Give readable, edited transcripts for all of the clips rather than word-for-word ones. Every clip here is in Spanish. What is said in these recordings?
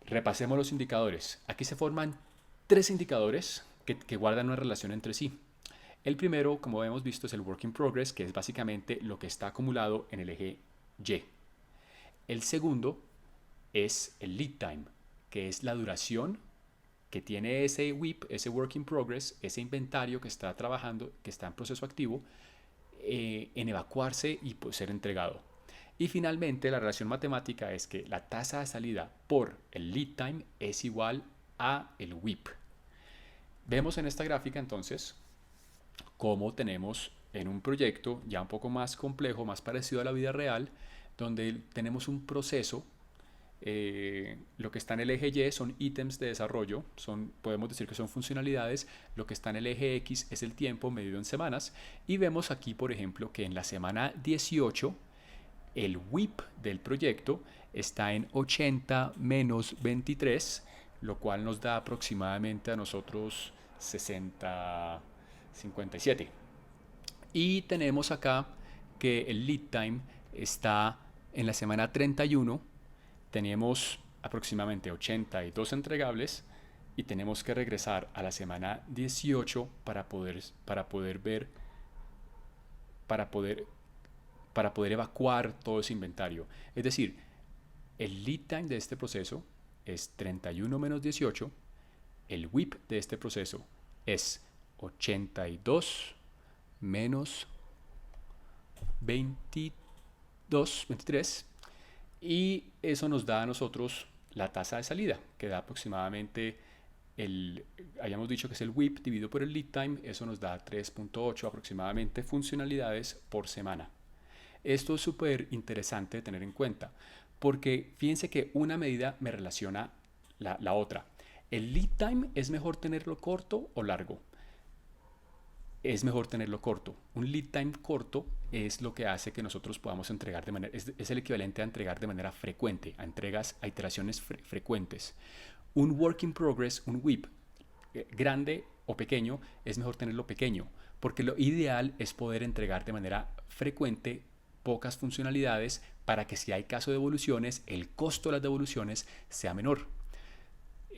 Repasemos los indicadores. Aquí se forman tres indicadores que guardan una relación entre sí. El primero, como hemos visto, es el work in progress, que es básicamente lo que está acumulado en el eje Y. El segundo es el lead time, que es la duración que tiene ese WIP, ese work in progress, ese inventario que está trabajando, que está en proceso activo, en evacuarse y pues, ser entregado. Y finalmente la relación matemática es que la tasa de salida por el lead time es igual a el WIP. Vemos en esta gráfica entonces cómo tenemos en un proyecto ya un poco más complejo, más parecido a la vida real, donde tenemos un proceso. Lo que está en el eje Y son ítems de desarrollo, podemos decir que son funcionalidades. Lo que está en el eje X es el tiempo medido en semanas. Y vemos aquí, por ejemplo, que en la semana 18 el WIP del proyecto está en 80 menos 23, lo cual nos da aproximadamente a nosotros 60, 57. Y tenemos acá que el lead time está en la semana 31. Tenemos aproximadamente 82 entregables y tenemos que regresar a la semana 18 para poder ver, para poder, para poder evacuar todo ese inventario. Es decir, el lead time de este proceso es 31 menos 18, el WIP de este proceso es 82 menos 22, 23, y eso nos da a nosotros la tasa de salida, que da aproximadamente hayamos dicho que es el WIP dividido por el lead time. Eso nos da 3.8 aproximadamente funcionalidades por semana. Esto es súper interesante de tener en cuenta, porque fíjense que una medida me relaciona la otra. ¿El lead time es mejor tenerlo corto o largo? Es mejor tenerlo corto. Un lead time corto es lo que hace que nosotros podamos entregar de manera, es el equivalente a entregar de manera frecuente, a iteraciones frecuentes. Un work in progress, un WIP, grande o pequeño, es mejor tenerlo pequeño, porque lo ideal es poder entregar de manera frecuente pocas funcionalidades para que si hay caso de devoluciones, el costo de las devoluciones sea menor.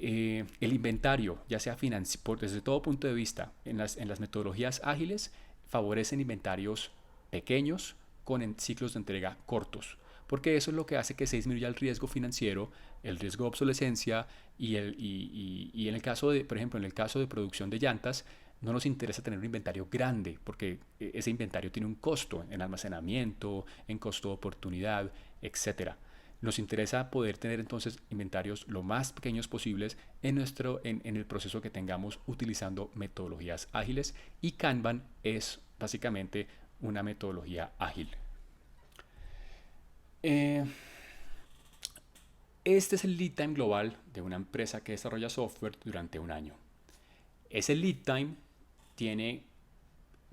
El inventario, ya sea desde todo punto de vista, en las metodologías ágiles, favorecen inventarios pequeños con ciclos de entrega cortos, porque eso es lo que hace que se disminuya el riesgo financiero, el riesgo de obsolescencia y en el caso de, por ejemplo, en el caso de producción de llantas, no nos interesa tener un inventario grande, porque ese inventario tiene un costo en almacenamiento, en costo de oportunidad, etcétera. Nos interesa poder tener entonces inventarios lo más pequeños posibles en el proceso que tengamos utilizando metodologías ágiles, y Kanban es básicamente una metodología ágil. Eh, este es el lead time global de una empresa que desarrolla software durante un año. Ese lead time tiene,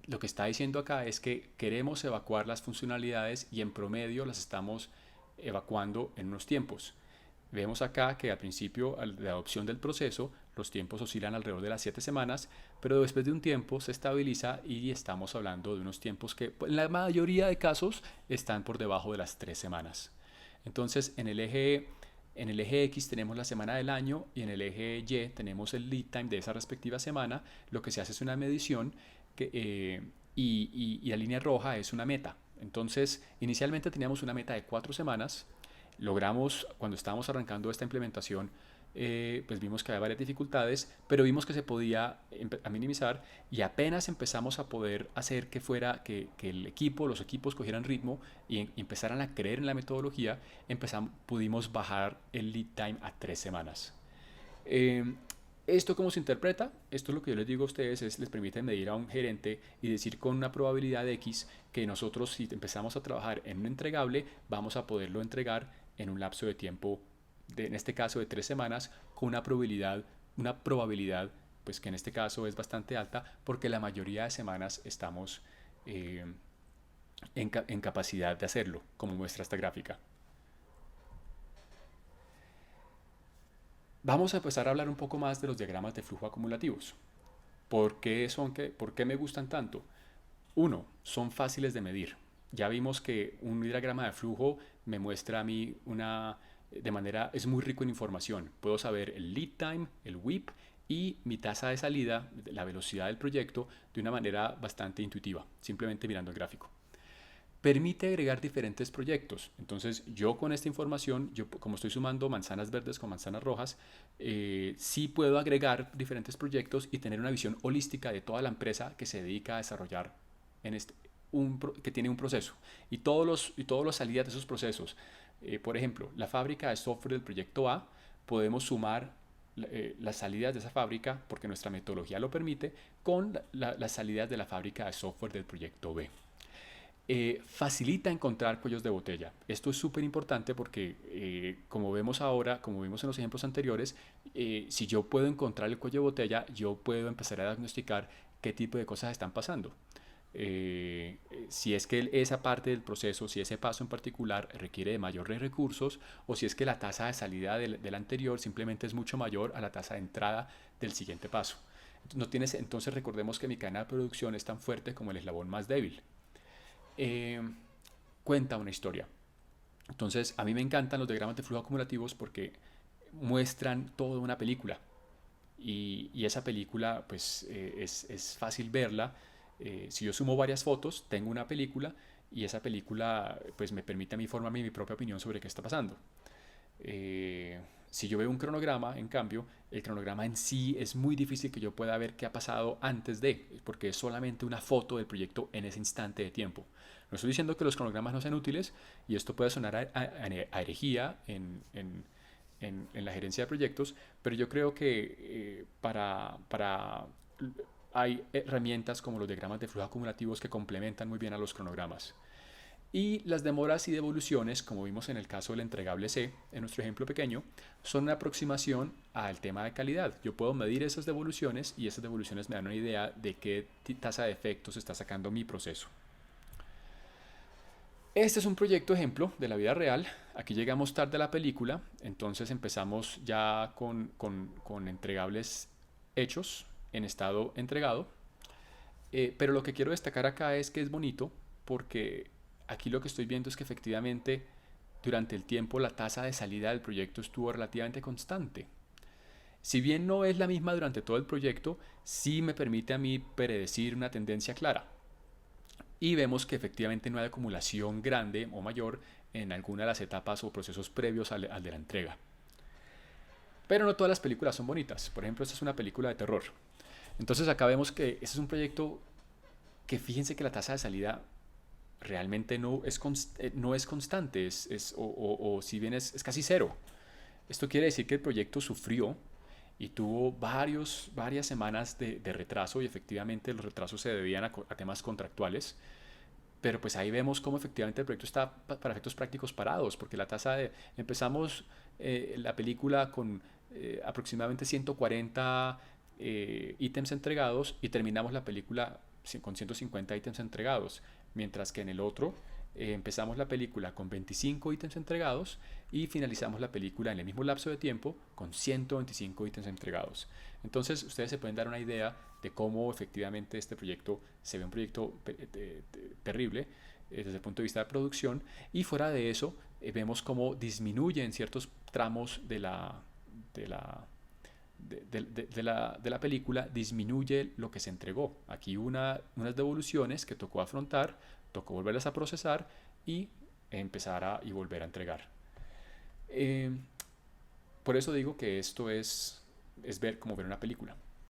lo que está diciendo acá es que queremos evacuar las funcionalidades y en promedio las estamos evacuando en unos tiempos. Vemos acá que al principio de adopción del proceso los tiempos oscilan alrededor de las 7 semanas, pero después de un tiempo se estabiliza y estamos hablando de unos tiempos que en la mayoría de casos están por debajo de las 3 semanas. Entonces en el eje X tenemos la semana del año y en el eje Y tenemos el lead time de esa respectiva semana. Lo que se hace es una medición y la línea roja es una meta. Entonces, inicialmente teníamos una meta de 4 semanas. Logramos, cuando estábamos arrancando esta implementación, pues vimos que había varias dificultades, pero vimos que se podía minimizar, y apenas empezamos a poder hacer que los equipos cogieran ritmo y empezaran a creer en la metodología. Pudimos bajar el lead time a 3 semanas. Eh, ¿Esto cómo se interpreta? Esto es lo que yo les digo a ustedes, les permite medir a un gerente y decir con una probabilidad X que nosotros, si empezamos a trabajar en un entregable, vamos a poderlo entregar en un lapso de tiempo, en este caso de 3 semanas, con una probabilidad pues que en este caso es bastante alta, porque la mayoría de semanas estamos eh, en capacidad de hacerlo, como muestra esta gráfica. Vamos a empezar a hablar un poco más de los diagramas de flujo acumulativos. ¿Por qué me gustan tanto? Uno, son fáciles de medir. Ya vimos que un diagrama de flujo me muestra a mí es muy rico en información. Puedo saber el lead time, el WIP y mi tasa de salida, la velocidad del proyecto, de una manera bastante intuitiva, simplemente mirando el gráfico. Permite agregar diferentes proyectos. Entonces, yo con esta información, yo como estoy sumando manzanas verdes con manzanas rojas, sí puedo agregar diferentes proyectos y tener una visión holística de toda la empresa que se dedica a desarrollar en que tiene un proceso y todos los salidas de esos procesos. Por ejemplo, la fábrica de software del proyecto A, podemos sumar las salidas de esa fábrica, porque nuestra metodología lo permite, con las salidas de la fábrica de software del proyecto B. Facilita encontrar cuellos de botella. Esto es súper importante porque, como vemos ahora, como vimos en los ejemplos anteriores, si yo puedo encontrar el cuello de botella, yo puedo empezar a diagnosticar qué tipo de cosas están pasando. Si es que esa parte del proceso, si ese paso en particular requiere de mayores recursos, o si es que la tasa de salida del anterior simplemente es mucho mayor a la tasa de entrada del siguiente paso. Entonces recordemos que mi cadena de producción es tan fuerte como el eslabón más débil. eh, Cuenta una historia. Entonces, a mí me encantan los diagramas de flujo acumulativos porque muestran toda una película. Y esa película, pues, es fácil verla. Si yo sumo varias fotos, tengo una película y esa película, pues, me permite a mí formarme mi propia opinión sobre qué está pasando. Si yo veo un cronograma, en cambio, el cronograma en sí es muy difícil que yo pueda ver qué ha pasado antes de, porque es solamente una foto del proyecto en ese instante de tiempo. No estoy diciendo que los cronogramas no sean útiles, y esto puede sonar a herejía en la gerencia de proyectos, pero yo creo que hay herramientas como los diagramas de flujo acumulativos que complementan muy bien a los cronogramas. Y las demoras y devoluciones, como vimos en el caso del entregable C, en nuestro ejemplo pequeño, son una aproximación al tema de calidad. Yo puedo medir esas devoluciones y esas devoluciones me dan una idea de qué tasa de efectos está sacando mi proceso. Este es un proyecto ejemplo de la vida real. Aquí llegamos tarde a la película, entonces empezamos ya con entregables hechos en estado entregado. Pero lo que quiero destacar acá es que es bonito porque aquí lo que estoy viendo es que efectivamente durante el tiempo la tasa de salida del proyecto estuvo relativamente constante. Si bien no es la misma durante todo el proyecto, sí me permite a mí predecir una tendencia clara. Y vemos que efectivamente no hay acumulación grande o mayor en alguna de las etapas o procesos previos al de la entrega. Pero no todas las películas son bonitas. Por ejemplo, esta es una película de terror. Entonces acá vemos que este es un proyecto que, fíjense que la tasa de salida realmente no es constante, o si bien es casi cero. Esto quiere decir que el proyecto sufrió y tuvo varias semanas de retraso, y efectivamente los retrasos se debían a temas contractuales. Pero pues ahí vemos cómo efectivamente el proyecto está para efectos prácticos parados, porque la tasa de... Empezamos la película con aproximadamente 140 ítems entregados, y terminamos la película con 150 ítems entregados, mientras que en el otro empezamos la película con 25 ítems entregados y finalizamos la película en el mismo lapso de tiempo con 125 ítems entregados. Entonces ustedes se pueden dar una idea de cómo efectivamente este proyecto se ve un proyecto terrible desde el punto de vista de producción, y fuera de eso vemos cómo disminuye en ciertos tramos de la, de la película, disminuye lo que se entregó. Aquí unas devoluciones que tocó afrontar, tocó volverlas a procesar y y volver a entregar. Eh, por eso digo que esto es ver como ver una película.